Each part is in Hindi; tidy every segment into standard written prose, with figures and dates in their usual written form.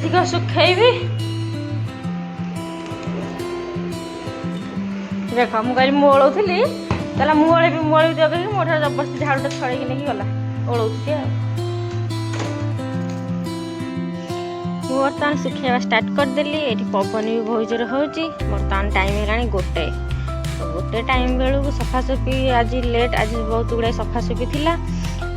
ଏତିକ ଶୁଖେଇବି। देख मुझे कहली मुझे ओलौली कहला मुझे जगह मो जबरदस्ती झाड़ूटा छड़ेकी नहीं गला ओलौती बर्तमान सुखेवा स्टार्ट करदेली। ये पवन भी बहुत जोर हो बर्तमान टाइम है गोटे गोटे टाइम बेलू सफासफी आज लेट आज बहुत गुड़ाए सफासफी थिला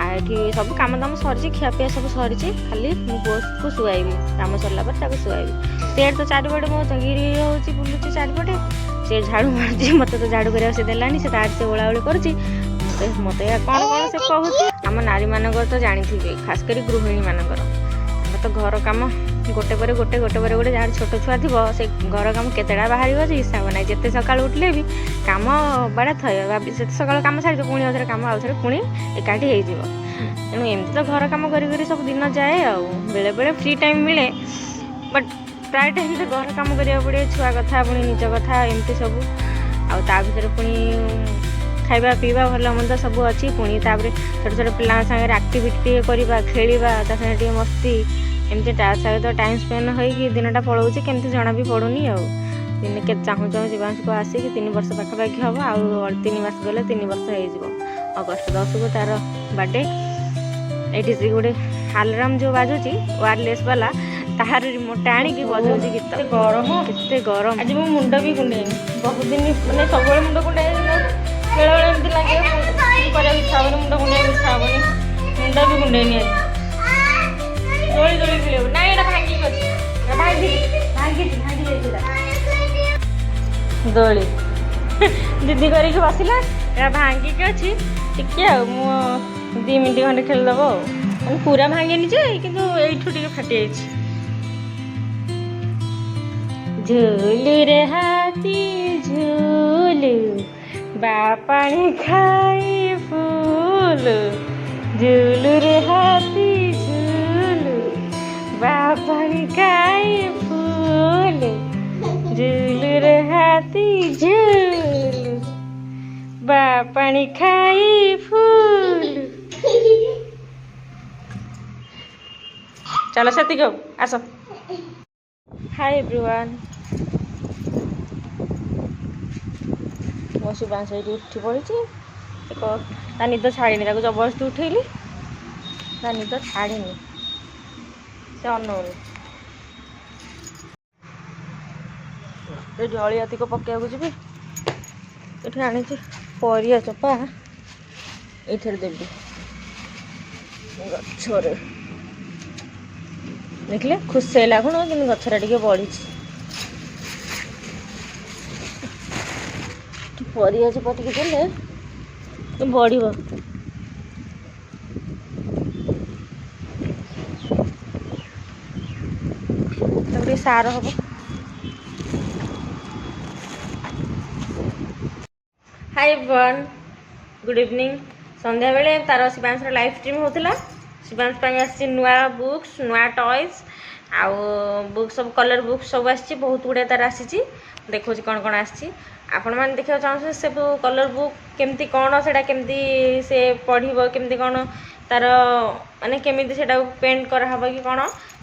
आठी सब काम दाम सरी खियापिया सब सरी खाली मो को शुआईबी काम सरला पर शुआईबी से तो चारिपटे मो गिरी हो बुलूची चारिपटे से झाड़ू मार्ची मत तो झाड़ू करा से देलानी से तार से ओला ओली करुच्ची मत कौन कौन से कहूँ आम नारी मानकर तो जानी थे खास कर गृहिणी मानकर तो घर कम गोटे पर गोटे गोटे पर गोटे जहाँ छोट छुआ थी से घर कम केतेटा बाहर हिसाब ना जिते सका उठले भी कम बड़ा थे से सका कम सारी पुणी आउे कम आउे पुणी एकाठी हो तेणु एमती तो घर कम कर सब दिन जाए आ बेले बेले फ्री टाइम मिले बट प्राय टाइम तो घर कम करा पड़े छुआ कथा पुणी निज कथा एमती सब आ भर पुणी खाଇବା पीवा भल मंद सब अच्छी पुणी छोट छोट पिला सागर आक्टिविटी करवा खेलवा सागे मस्ती एमती सहित टाइम स्पेंड होगी दिनटा पलाऊँ केमती जना भी पड़ूनी आ दिन के चाहूँ चाहूँ जीवांश को आसिक 3 वर्ष पाखापाखि हम आउ 3 मास गले 3 वर्ष हो अगस्ट 10 को तार बर्थडे ये गोटे आलाराम जो बाजुची वायरलेस वाला तार रिमोट आनिकी बजाऊँ गीत गरम केते गरम आज मो मुंड भी कुंडे बहुत दिन मैंने सब मुंड कुंडे बेले बेले एमती लगे कराया इच्छा हेनी मुंड कुंडे इच्छा हेनी मुंड भी कुंडेनी दोली दोली खेल ना ये भांगी भांगी दोली दीदी करके बसला या भांगिक अच्छी टिके मु 2 मिनट खंडे खेलदेव पूरा भांगेनी जे किंतु एठू टिके फाटी जाइए झूलू रे हाथी झूलू बापाणी खाई फूल झूलू रे हाथी झूलू बापाणी खाई फूल झूलू रे हाथी झूलू बापाणी खाई फूल चलो सेती गो आस हाय एवरीवन मो शिवांश ये उठी पड़ी ता निद छाड़नी जबरदस्ती उठेली ता निद छाड़नी से अनौनी ये अलियाती को पकड़ा जी ये आनी परिया चपा ये देवी गचरे देखले खुश है गुण कि गचरा टे बढ़ी परिया चपा टे देले बढ़ सार हम हाय एवरीवन गुड इवनिंग संध्या बेले तार शिवांश लाइव स्ट्रीम होता शिवांश आसी नुआ बुक्स नुआ टॉयज आउ बुक सब कलर बुक सब आसी बहुत गुड़े तार आसी देखो कौन कौन आसी आपण मैंने देखा चाहते सब कलर बुक केमती कौन से केमती से पढ़ केमती कौन तार माने केमिति सेटा पेंट कराहब कि कौन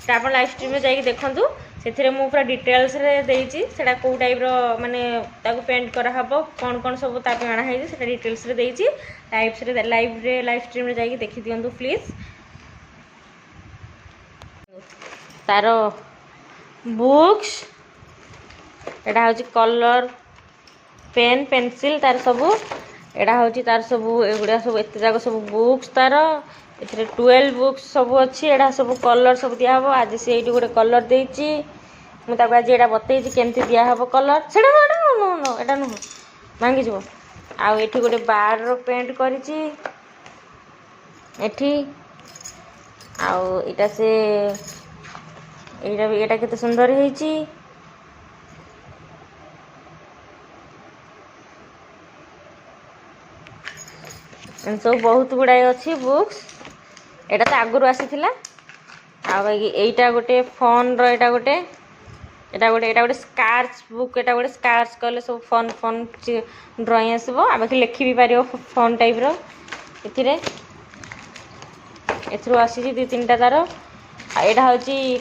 से आप लाइव स्ट्रीम में जाइए देखूँ से मु पूरा डिटेल्स रे देइछि सेटा को टाइप रो माने ताको पेंट कराहब कौन कौन सब तापे आना है सेटा डिटेल्स रे देइछि लाइव स्ट्रीम रे जाइए देखि दियंतु प्लीज तार बुक्स एटा होछि कलर पेन पेंसिल तार सब एटा होछि तार सब एगुड़ा सब एते जाक सब बुक्स तार एथरे 12 बुक्स सब अच्छी एटा सब कलर सब दिया हबो आज से एटी गोटे कलर देइछि मु ताको आज एटा बतैछि केमती दिया हबो कलर सेटा नो नो एटा नो भांगी जबो आ एठी गोटे बार रो पेंट करिछि एठी आ एटा से एटा केते सुंदर हेछि सब बहुत गुड़ाए अच्छी बुक्स एटा तो आगुरी आसी आईटा गोटे फोन रोटा गोटे गोटे स्कार्च बुक एटा गोटे स्कार्च कले सब फोन फोन ड्रॉइंग आसो आ बाकी लिखि भी पार फोन टाइप रो एथिरे आसी 2-3टा तार एटा हूँ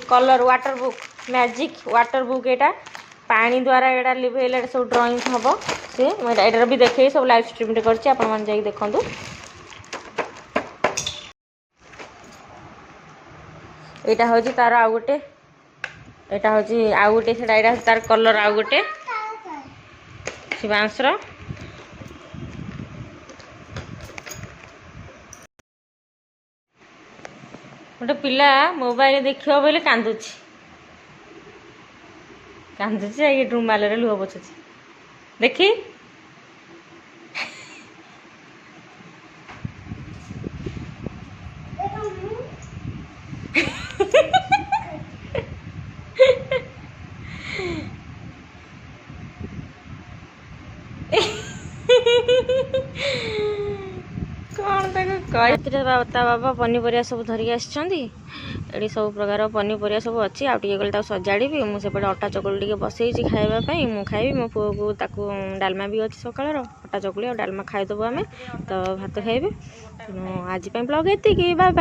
colour water book magic water book एटा पानी द्वारा एटा लिभेले सब ड्राइंग हम सी एटार भी देखे सब लाइव स्ट्रीम करछि आपण मन जाई देखंतु। एटा हूँ तार आउ गोटे एटा हूँ आउ गोटे से तार कलर आउ गोटे शिवांश गोटे पिला मोबाइल देखियो बोले कांदुची कांदुची ये रुमाल रे लुह पोछुची देखी कौन ता बाबा पनीपरिया सब धरिक आसछंती एडी सब प्रकार पनीपरिया सब अच्छी आउ टिके गले सजाड़ी मुझे अटा चकुली टिके बसई खाइबापी मु खाइबी मो पुओ को ताकू डालमा भी अच्छी सकाळ अटा चकुली और डालमा खाइदेबू आमे तो भात खाइबे आज ब्लॉग एति बाय बाय।